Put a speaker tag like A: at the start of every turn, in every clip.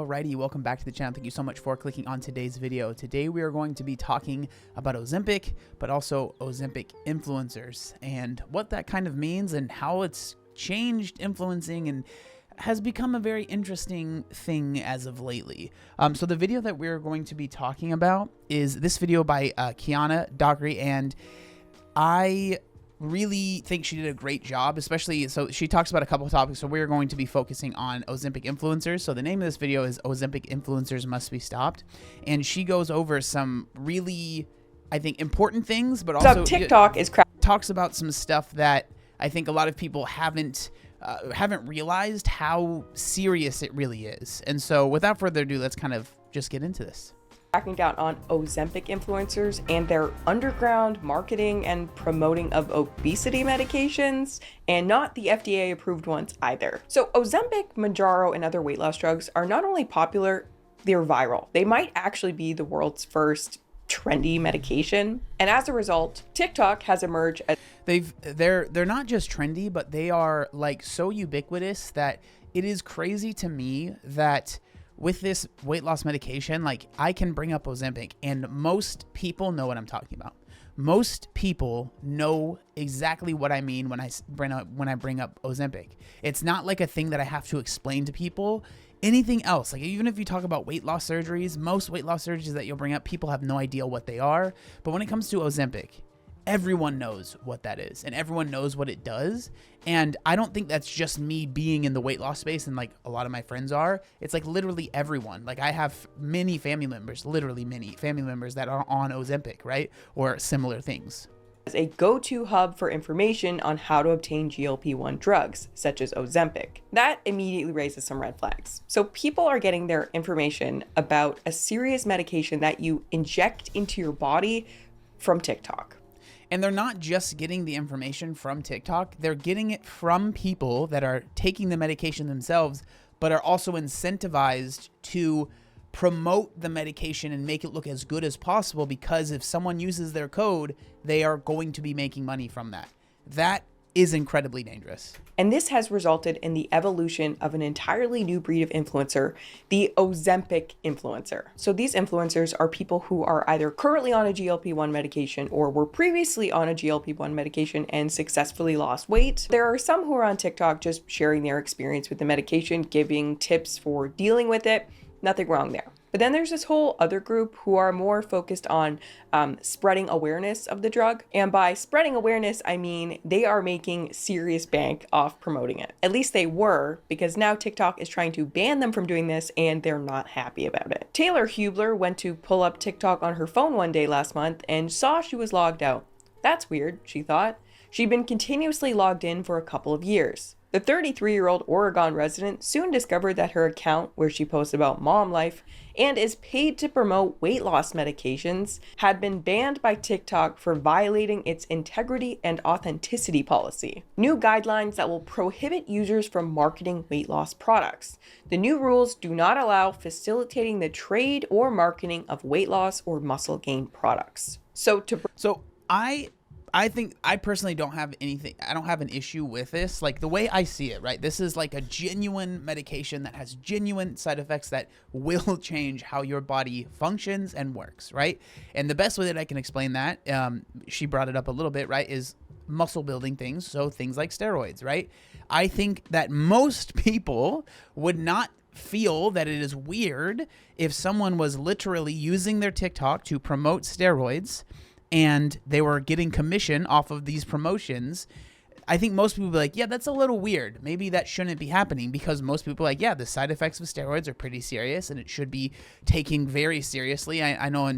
A: Alrighty, welcome back to the channel. Thank you so much for clicking on today's video. Today we are going to be talking about Ozempic, but also Ozempic influencers and what that kind of means and how it's changed influencing and has become a very interesting thing as of lately. So the video that we're going to be talking about is this video by Kiana Dockery, and I really think she did a great job, especially, so she talks about a couple of topics, so we're going to be focusing on Ozempic influencers. So the name of this video is Ozempic Influencers Must Be Stopped, and she goes over some really, I think, important things, but also
B: TikTok is
A: talks about some stuff that I think a lot of people haven't realized how serious it really is. And so without further ado, let's kind of just get into this.
B: Cracking down on Ozempic influencers and their underground marketing and promoting of obesity medications, and not the FDA approved ones either. So Ozempic, Mounjaro, and other weight loss drugs are not only popular, they're viral. They might actually be the world's first trendy medication. And as a result, TikTok has emerged as
A: they're not just trendy, but they are like so ubiquitous that it is crazy to me that with this weight loss medication, like I can bring up Ozempic and most people know what I'm talking about. Most people know exactly what I mean when I bring up Ozempic. It's not like a thing that I have to explain to people. Anything else, like even if you talk about weight loss surgeries, most weight loss surgeries that you'll bring up, people have no idea what they are. But when it comes to Ozempic, everyone knows what that is and everyone knows what it does. And I don't think that's just me being in the weight loss space and like a lot of my friends are. It's like literally everyone. Like I have many family members, literally many family members that are on Ozempic, right? Or similar things.
B: as a go-to hub for information on how to obtain GLP-1 drugs, such as Ozempic. That immediately raises some red flags. So people are getting their information about a serious medication that you inject into your body from TikTok.
A: And they're not just getting the information from TikTok, they're getting it from people that are taking the medication themselves, but are also incentivized to promote the medication and make it look as good as possible, because if someone uses their code, they are going to be making money from that. That is incredibly dangerous.
B: And this has resulted in the evolution of an entirely new breed of influencer, the Ozempic influencer. So these influencers are people who are either currently on a GLP-1 medication or were previously on a GLP-1 medication and successfully lost weight. There are some who are on TikTok just sharing their experience with the medication, giving tips for dealing with it. Nothing wrong there. But then there's this whole other group who are more focused on spreading awareness of the drug. And by spreading awareness, I mean they are making serious bank off promoting it. At least they were, because now TikTok is trying to ban them from doing this and they're not happy about it. Taylor Hubler went to pull up TikTok on her phone one day last month and saw she was logged out. That's weird, she thought. She'd been continuously logged in for a couple of years. The 33-year-old Oregon resident soon discovered that her account, where she posts about mom life and is paid to promote weight loss medications, had been banned by TikTok for violating its integrity and authenticity policy. New guidelines that will prohibit users from marketing weight loss products. The new rules do not allow facilitating the trade or marketing of weight loss or muscle gain products.
A: I think I personally don't have an issue with this. Like the way I see it, right? This is like a genuine medication that has genuine side effects that will change how your body functions and works, right? And the best way that I can explain that, she brought it up a little bit, right, is muscle building things. So things like steroids, right? I think that most people would not feel that it is weird if someone was literally using their TikTok to promote steroids and they were getting commission off of these promotions. I think most people would be like, yeah, that's a little weird. Maybe that shouldn't be happening, because most people are like, yeah, the side effects of steroids are pretty serious and it should be taken very seriously. I know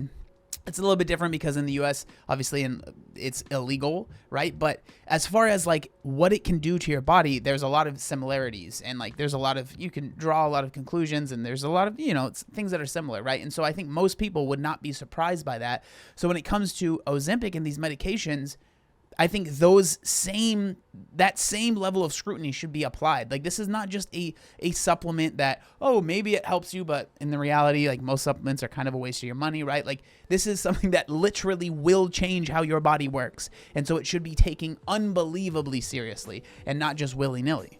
A: it's a little bit different because in the US, obviously, it's illegal, right? But as far as like what it can do to your body, there's a lot of similarities, and like there's a lot of, you can draw a lot of conclusions, and there's a lot of, it's things that are similar, right? And so I think most people would not be surprised by that. So when it comes to Ozempic and these medications, I think that same level of scrutiny should be applied. Like this is not just a supplement that, oh, maybe it helps you, but in the reality, like most supplements are kind of a waste of your money, right? Like this is something that literally will change how your body works. And so it should be taken unbelievably seriously and not just willy-nilly.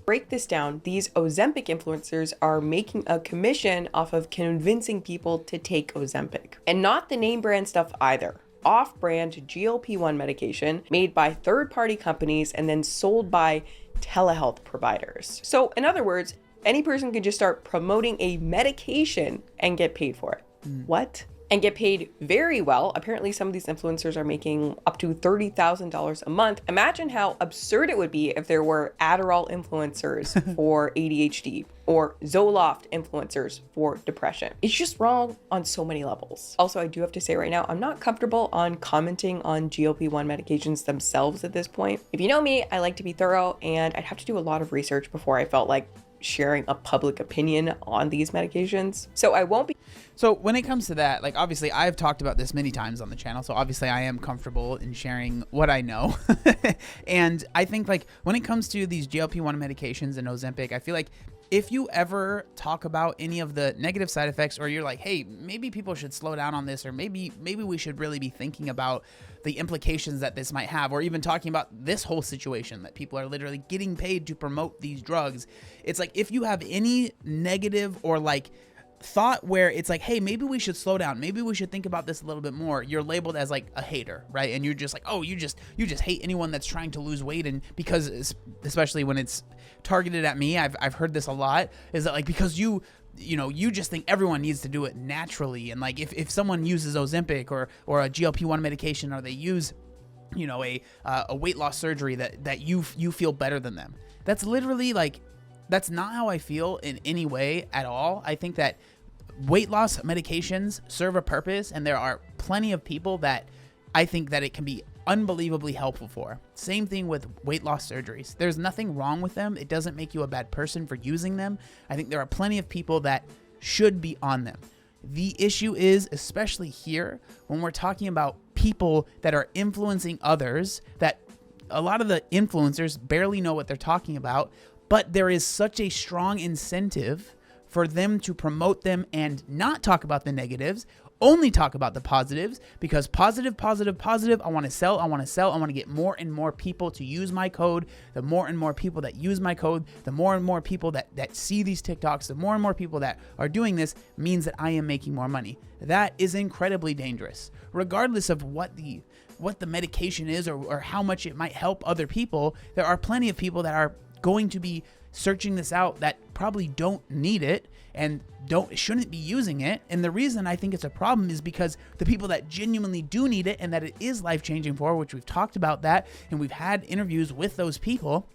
B: Break this down, these Ozempic influencers are making a commission off of convincing people to take Ozempic. And not the name brand stuff either. Off-brand GLP-1 medication made by third-party companies and then sold by telehealth providers. So in other words, any person can just start promoting a medication and get paid for it. What? And get paid very well. Apparently some of these influencers are making up to $30,000 a month. Imagine how absurd it would be if there were Adderall influencers for ADHD or Zoloft influencers for depression. It's just wrong on so many levels. Also, I do have to say right now, I'm not comfortable on commenting on GLP-1 medications themselves at this point. If you know me, I like to be thorough, and I'd have to do a lot of research before I felt like sharing a public opinion on these medications. So I won't be.
A: So when it comes to that, like obviously I've talked about this many times on the channel, so obviously I am comfortable in sharing what I know. And I think like when it comes to these GLP-1 medications and Ozempic, I feel like if you ever talk about any of the negative side effects, or you're like, hey, maybe people should slow down on this, or maybe we should really be thinking about the implications that this might have, or even talking about this whole situation that people are literally getting paid to promote these drugs. It's like, if you have any negative or like thought where it's like, hey, maybe we should slow down, maybe we should think about this a little bit more, you're labeled as like a hater, right? And you're just like, oh, you just hate anyone that's trying to lose weight. And because especially when it's targeted at me, I've heard this a lot, is that like, because you just think everyone needs to do it naturally, and like if someone uses Ozempic or a GLP-1 medication, or they use a weight loss surgery, that you feel better than them. That's literally like, that's not how I feel in any way at all. I think that weight loss medications serve a purpose, and there are plenty of people that I think that it can be unbelievably helpful for. Same thing with weight loss surgeries. There's nothing wrong with them. It doesn't make you a bad person for using them. I think there are plenty of people that should be on them. The issue is, especially here, when we're talking about people that are influencing others, that a lot of the influencers barely know what they're talking about, but there is such a strong incentive for them to promote them and not talk about the negatives, only talk about the positives, because positive, I want to sell, I want to get more and more people to use my code. The more and more people that use my code, the more and more people that see these TikToks, the more and more people that are doing this, means that I am making more money. That is incredibly dangerous. Regardless of what the medication is, or how much it might help other people, there are plenty of people that are going to be searching this out that probably don't need it and shouldn't be using it. And the reason I think it's a problem is because the people that genuinely do need it, and that it is life-changing for, which we've talked about that, and we've had interviews with those people,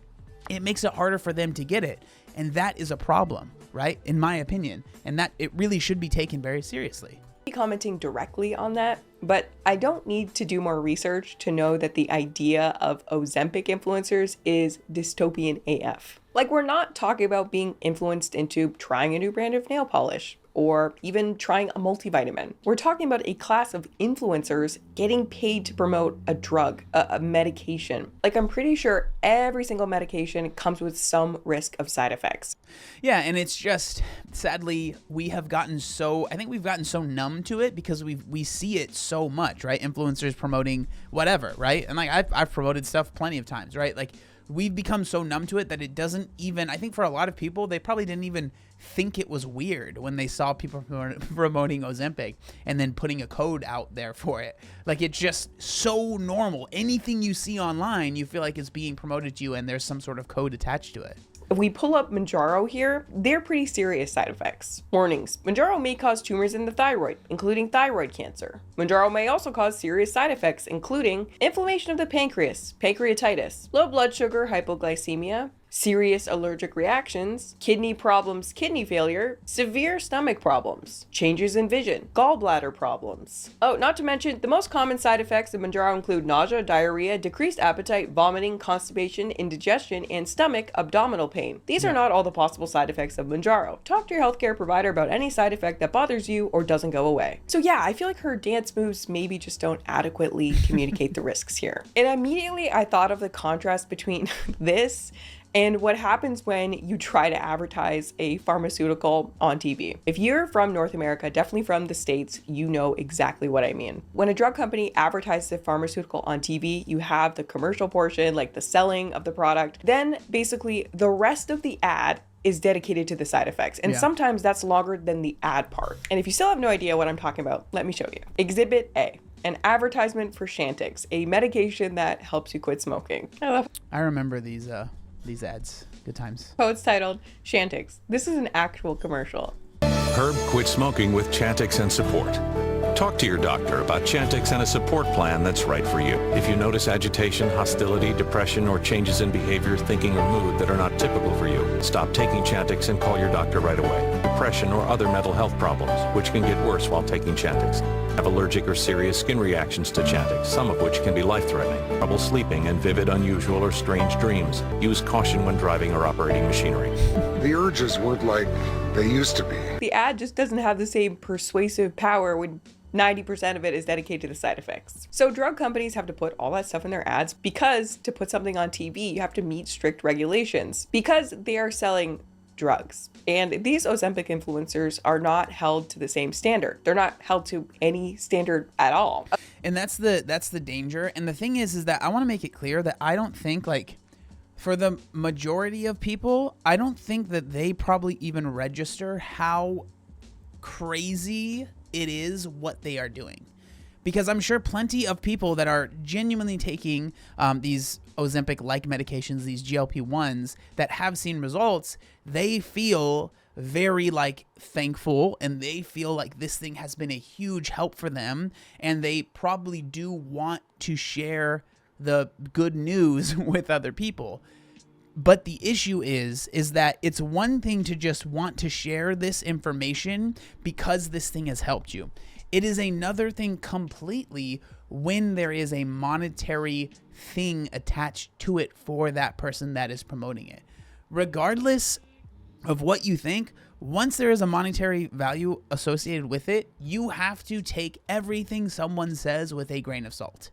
A: it makes it harder for them to get it. And that is a problem, right? In my opinion. And that it really should be taken very seriously.
B: Commenting directly on that, but I don't need to do more research to know that the idea of Ozempic influencers is dystopian AF. Like, we're not talking about being influenced into trying a new brand of nail polish, or even trying a multivitamin. We're talking about a class of influencers getting paid to promote a drug, a medication. Like, I'm pretty sure every single medication comes with some risk of side effects.
A: Yeah, and it's just, sadly, we've gotten so numb to it because we see it so much, right? Influencers promoting whatever, right? And like, I've promoted stuff plenty of times, right? Like, we've become so numb to it that it doesn't even, I think for a lot of people, they probably didn't even think it was weird when they saw people promoting Ozempic and then putting a code out there for it. Like, it's just so normal. Anything you see online, you feel like is being promoted to you, and there's some sort of code attached to it.
B: If we pull up Mounjaro here, they're pretty serious side effects. Warnings: Mounjaro may cause tumors in the thyroid, including thyroid cancer. Mounjaro may also cause serious side effects, including inflammation of the pancreas, pancreatitis, low blood sugar, hypoglycemia, serious allergic reactions, kidney problems, kidney failure, severe stomach problems, changes in vision, gallbladder problems. Oh, not to mention, the most common side effects of Mounjaro include nausea, diarrhea, decreased appetite, vomiting, constipation, indigestion, and stomach abdominal pain. These are not all the possible side effects of Mounjaro. Talk to your healthcare provider about any side effect that bothers you or doesn't go away. So yeah, I feel like her dance moves maybe just don't adequately communicate the risks here. And immediately I thought of the contrast between this and what happens when you try to advertise a pharmaceutical on TV. If you're from North America, definitely from the States, you know exactly what I mean. When a drug company advertises a pharmaceutical on TV, you have the commercial portion, like the selling of the product. Then basically the rest of the ad is dedicated to the side effects. And sometimes that's longer than the ad part. And if you still have no idea what I'm talking about, let me show you. Exhibit A, an advertisement for Chantix, a medication that helps you quit smoking.
A: I remember these ads. Good times.
B: Oh, it's titled Chantix. This is an actual commercial.
C: Herb quit smoking with Chantix and support. Talk to your doctor about Chantix and a support plan that's right for you. If you notice agitation, hostility, depression, or changes in behavior, thinking, or mood that are not typical for you, stop taking Chantix and call your doctor right away. Depression or other mental health problems, which can get worse while taking Chantix. Have allergic or serious skin reactions to Chantix, some of which can be life-threatening. Trouble sleeping and vivid, unusual, or strange dreams. Use caution when driving or operating machinery.
D: The urges weren't like they used to be.
B: The ad just doesn't have the same persuasive power when 90% of it is dedicated to the side effects. So drug companies have to put all that stuff in their ads because to put something on TV, you have to meet strict regulations because they are selling drugs. And these Ozempic influencers are not held to the same standard. They're not held to any standard at all.
A: And that's the danger. And the thing is that I want to make it clear that I don't think, like, for the majority of people, I don't think that they probably even register how crazy it is what they are doing. Because I'm sure plenty of people that are genuinely taking these Ozempic-like medications, these GLP-1s, that have seen results, they feel very thankful, and they feel like this thing has been a huge help for them, and they probably do want to share the good news with other people. But the issue is that it's one thing to just want to share this information because this thing has helped you. It is another thing completely when there is a monetary thing attached to it for that person that is promoting it. Regardless of what you think, once there is a monetary value associated with it, you have to take everything someone says with a grain of salt.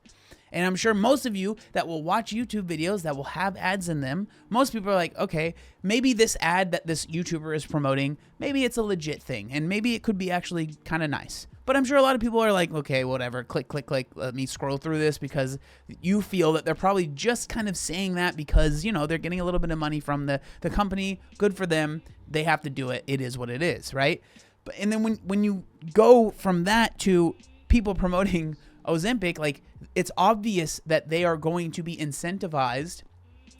A: And I'm sure most of you that will watch YouTube videos that will have ads in them, most people are like, okay, maybe this ad that this YouTuber is promoting, maybe it's a legit thing, and maybe it could be actually kind of nice. But I'm sure a lot of people are like, okay, whatever, click, click, click, let me scroll through this, because you feel that they're probably just kind of saying that because, they're getting a little bit of money from the company. Good for them. They have to do it. It is what it is, right? And then when you go from that to people promoting Ozempic, it's obvious that they are going to be incentivized.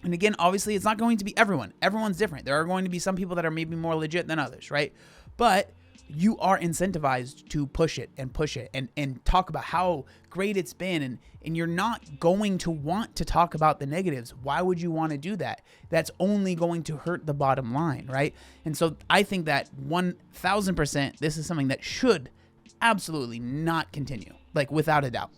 A: And again, obviously, it's not going to be everyone. Everyone's different. There are going to be some people that are maybe more legit than others, right? But you are incentivized to push it and talk about how great it's been. And you're not going to want to talk about the negatives. Why would you want to do that? That's only going to hurt the bottom line, right? And so I think that 1000%, this is something that should absolutely not continue, without a doubt.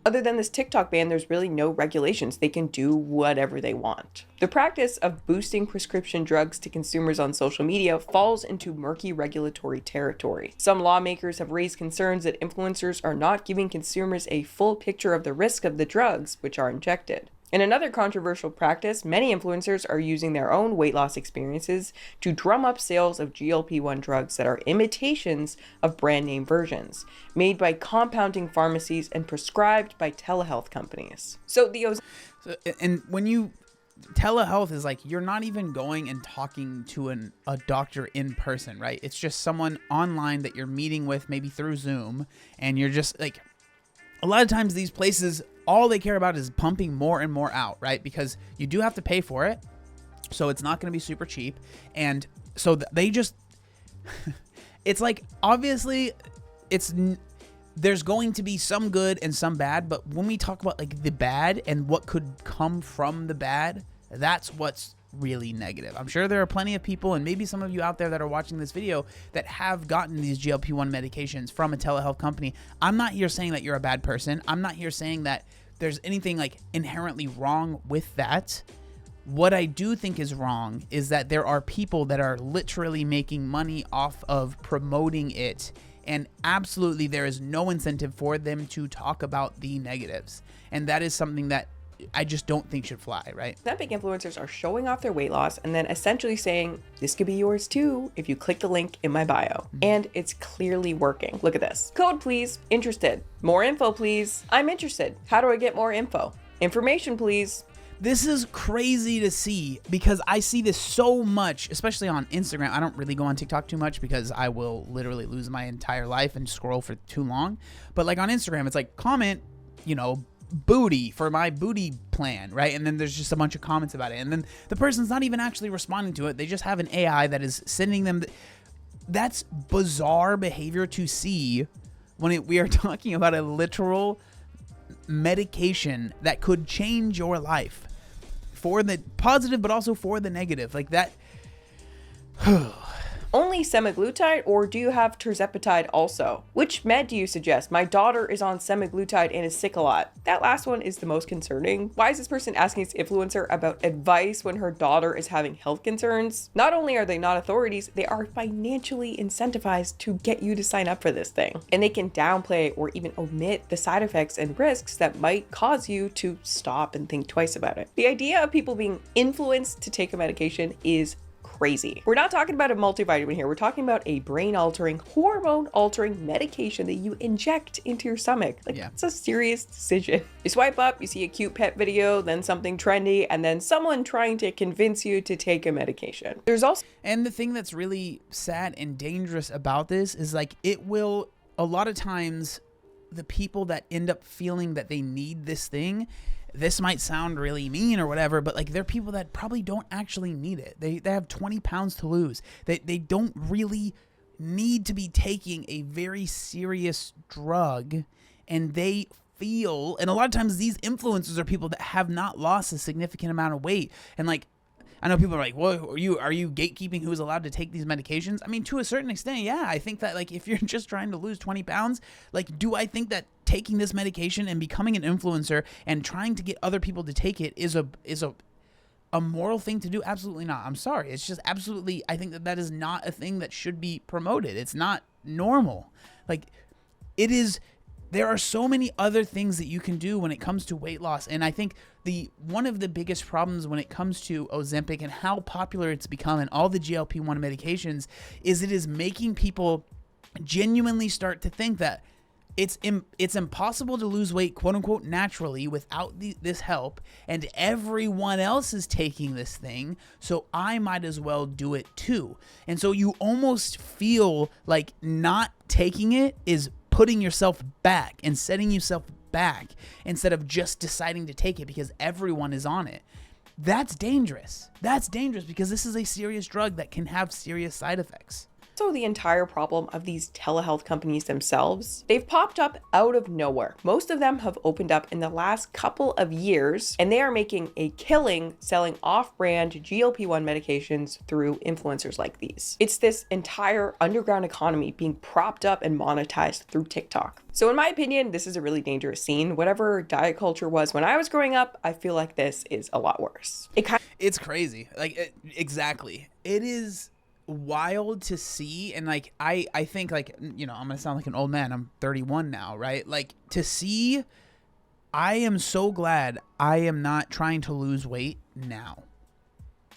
B: Other than this TikTok ban, there's really no regulations. They can do whatever they want. The practice of boosting prescription drugs to consumers on social media falls into murky regulatory territory. Some lawmakers have raised concerns that influencers are not giving consumers a full picture of the risk of the drugs which are injected. In another controversial practice, many influencers are using their own weight loss experiences to drum up sales of GLP-1 drugs that are imitations of brand name versions, made by compounding pharmacies and prescribed by telehealth companies.
A: And when you telehealth is you're not even going and talking to a doctor in person, right? It's just someone online that you're meeting with, maybe through Zoom, and you're just a lot of times these places, all they care about is pumping more and more out, right? Because you do have to pay for it. So it's not going to be super cheap. And so they just, it's obviously there's going to be some good and some bad. But when we talk about the bad and what could come from the bad, that's what's really negative. I'm sure there are plenty of people, and maybe some of you out there that are watching this video, that have gotten these GLP-1 medications from a telehealth company. I'm not here saying that you're a bad person. I'm not here saying that there's anything inherently wrong with that. What I do think is wrong is that there are people that are literally making money off of promoting it, and absolutely there is no incentive for them to talk about the negatives. And that is something that I just don't think should fly, right?
B: Ozempic influencers are showing off their weight loss and then essentially saying, this could be yours too if you click the link in my bio. And it's clearly working. Look at this. Code please, interested. More info please. I'm interested. How do I get more info? Information please.
A: This is crazy to see because I see this so much, especially on Instagram. I don't really go on TikTok too much because I will literally lose my entire life and scroll for too long. But like on Instagram, it's like comment, you know, booty for my booty plan, right? And then there's just a bunch of comments about it. And then the person's not even actually responding to it. They just have an AI that is sending them. That's bizarre behavior to see when we are talking about a literal medication that could change your life for the positive, but also for the negative. Like that.
B: Only semaglutide, or do you have tirzepatide also? Which med do you suggest? My daughter is on semaglutide and is sick a lot. That last one is the most concerning. Why is this person asking this influencer about advice when her daughter is having health concerns? Not only are they not authorities, they are financially incentivized to get you to sign up for this thing. And they can downplay or even omit the side effects and risks that might cause you to stop and think twice about it. The idea of people being influenced to take a medication is crazy. We're not talking about a multivitamin here. We're talking about a brain-altering, hormone-altering medication that you inject into your stomach. Like, It's a serious decision. You swipe up, you see a cute pet video, then something trendy, and then someone trying to convince you to take a medication. There's also...
A: And the thing that's really sad and dangerous about this is like it will, a lot of times, the people that end up feeling that they need this thing, this might sound really mean or whatever, but like they're people that probably don't actually need it. They have 20 pounds to lose. They don't really need to be taking a very serious drug, and they feel, and a lot of times these influencers are people that have not lost a significant amount of weight. And like, I know people are like, well, are you gatekeeping who's allowed to take these medications? I mean, to a certain extent, yeah. I think that like if you're just trying to lose 20 pounds, like, do I think that taking this medication and becoming an influencer and trying to get other people to take it is a moral thing to do? Absolutely not. I'm sorry. It's just absolutely, I think that is not a thing that should be promoted. It's not normal. Like, it is. There are so many other things that you can do when it comes to weight loss. And I think one of the biggest problems when it comes to Ozempic and how popular it's become and all the GLP-1 medications is it is making people genuinely start to think that it's impossible to lose weight, quote unquote, naturally without this help. And everyone else is taking this thing, so I might as well do it too. And so you almost feel like not taking it is putting yourself back and setting yourself back instead of just deciding to take it because everyone is on it. That's dangerous. That's dangerous because this is a serious drug that can have serious side effects.
B: So the entire problem of these telehealth companies themselves, they've popped up out of nowhere. Most of them have opened up in the last couple of years, and they are making a killing selling off-brand GLP-1 medications through influencers like these. It's this entire underground economy being propped up and monetized through TikTok. So in my opinion, this is a really dangerous scene. Whatever diet culture was when I was growing up, I feel like this is a lot worse.
A: It's crazy. Exactly. It is wild to see. And like I think, like, you know, I'm gonna sound like an old man. I'm 31 now, right? Like, to see, I am so glad I am not trying to lose weight now,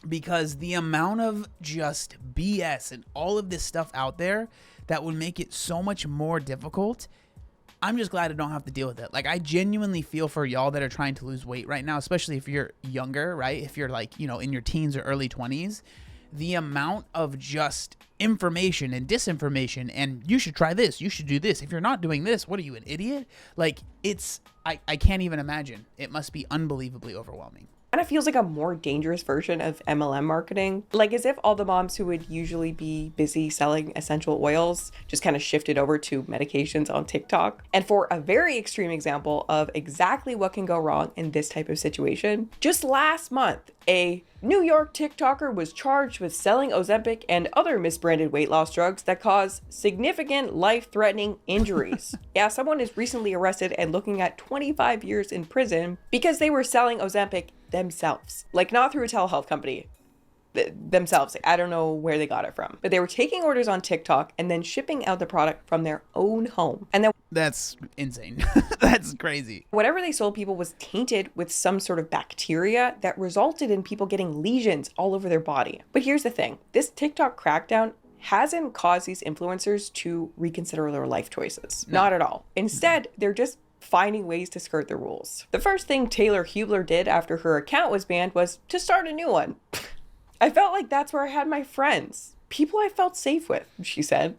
A: because the amount of just BS and all of this stuff out there that would make it so much more difficult, I'm just glad I don't have to deal with it. Like, I genuinely feel for y'all that are trying to lose weight right now, especially if you're younger, right? If you're like, you know, in your teens or early 20s, the amount of just information and disinformation and you should try this, you should do this. If you're not doing this, what are you, an idiot? Like, I can't even imagine. It must be unbelievably overwhelming.
B: Kind of feels like a more dangerous version of MLM marketing. Like, as if all the moms who would usually be busy selling essential oils just kind of shifted over to medications on TikTok. And for a very extreme example of exactly what can go wrong in this type of situation, just last month, a New York TikToker was charged with selling Ozempic and other misbranded weight loss drugs that cause significant life-threatening injuries. Yeah, someone is recently arrested and looking at 25 years in prison because they were selling Ozempic themselves. Like, not through a telehealth company, themselves. I don't know where they got it from, but they were taking orders on TikTok and then shipping out the product from their own home. And then
A: That's insane. That's crazy.
B: whatever they sold people was tainted with some sort of bacteria that resulted in people getting lesions all over their body. But here's the thing. This TikTok crackdown hasn't caused these influencers to reconsider their life choices. No. Not at all. Instead, they're just finding ways to skirt the rules. The first thing Taylor Hubler did after her account was banned was to start a new one. I felt like that's where I had my friends. People I felt safe with, she said.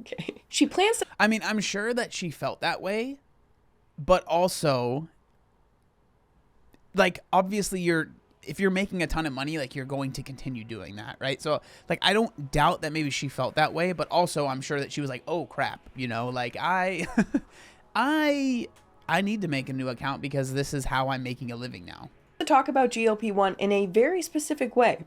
B: Okay. She plans to...
A: I mean, I'm sure that she felt that way, but also, like, obviously if you're making a ton of money, like, you're going to continue doing that, right? So, like, I don't doubt that maybe she felt that way, but also I'm sure that she was like, oh crap, you know, like, I need to make a new account because this is how I'm making a living now.
B: To talk about GLP-1 in a very specific way,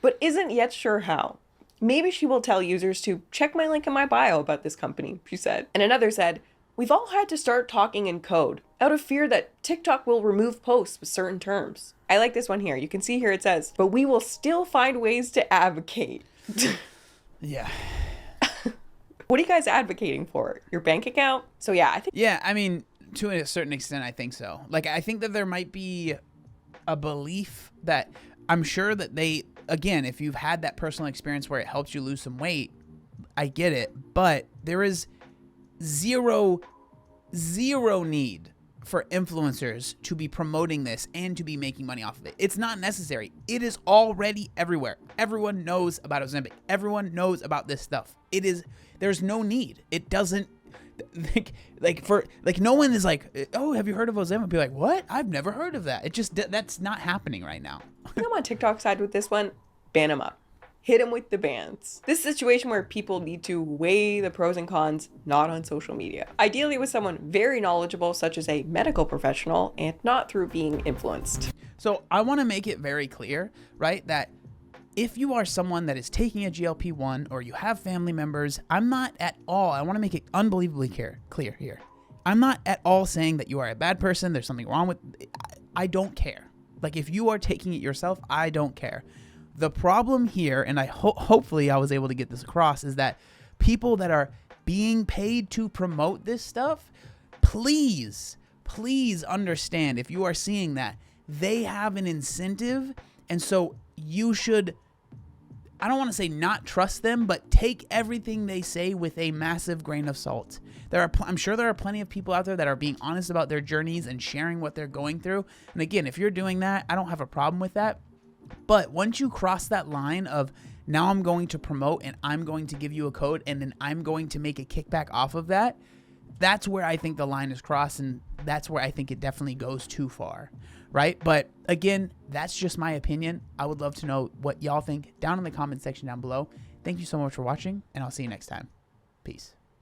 B: but isn't yet sure how. Maybe she will tell users to check my link in my bio about this company, she said. And another said, we've all had to start talking in code out of fear that TikTok will remove posts with certain terms. I like this one here. You can see here it says, but we will still find ways to advocate.
A: Yeah.
B: What are you guys advocating for? Your bank account? So yeah, I think...
A: Yeah, I mean, to a certain extent, I think so. Like, I think that there might be a belief that I'm sure that they, again, if you've had that personal experience where it helps you lose some weight, I get it. But there is zero need for influencers to be promoting this and to be making money off of it. It's not necessary. It is already everywhere. Everyone knows about Ozempic. Everyone knows about this stuff. There's no need. It doesn't, no one is like, oh, have you heard of Ozempic? Be like, what? I've never heard of that. That's not happening right now.
B: I'm on TikTok side with this one. Ban them up. Hit them with the bans. This is a situation where people need to weigh the pros and cons, not on social media. Ideally with someone very knowledgeable, such as a medical professional, and not through being influenced.
A: So I want to make it very clear, right, that if you are someone that is taking a GLP-1 or you have family members, I'm not at all, I want to make it unbelievably clear here. I'm not at all saying that you are a bad person, there's something wrong with, I don't care. Like, if you are taking it yourself, I don't care. The problem here, and hopefully I was able to get this across, is that people that are being paid to promote this stuff, please understand, if you are seeing that, they have an incentive, and so you should, I don't want to say not trust them, but take everything they say with a massive grain of salt. I'm sure there are plenty of people out there that are being honest about their journeys and sharing what they're going through. And again, if you're doing that, I don't have a problem with that. But once you cross that line of now I'm going to promote and I'm going to give you a code and then I'm going to make a kickback off of that, that's where I think the line is crossed, and that's where I think it definitely goes too far, right? But again, that's just my opinion. I would love to know what y'all think down in the comment section down below. Thank you so much for watching, and I'll see you next time. Peace.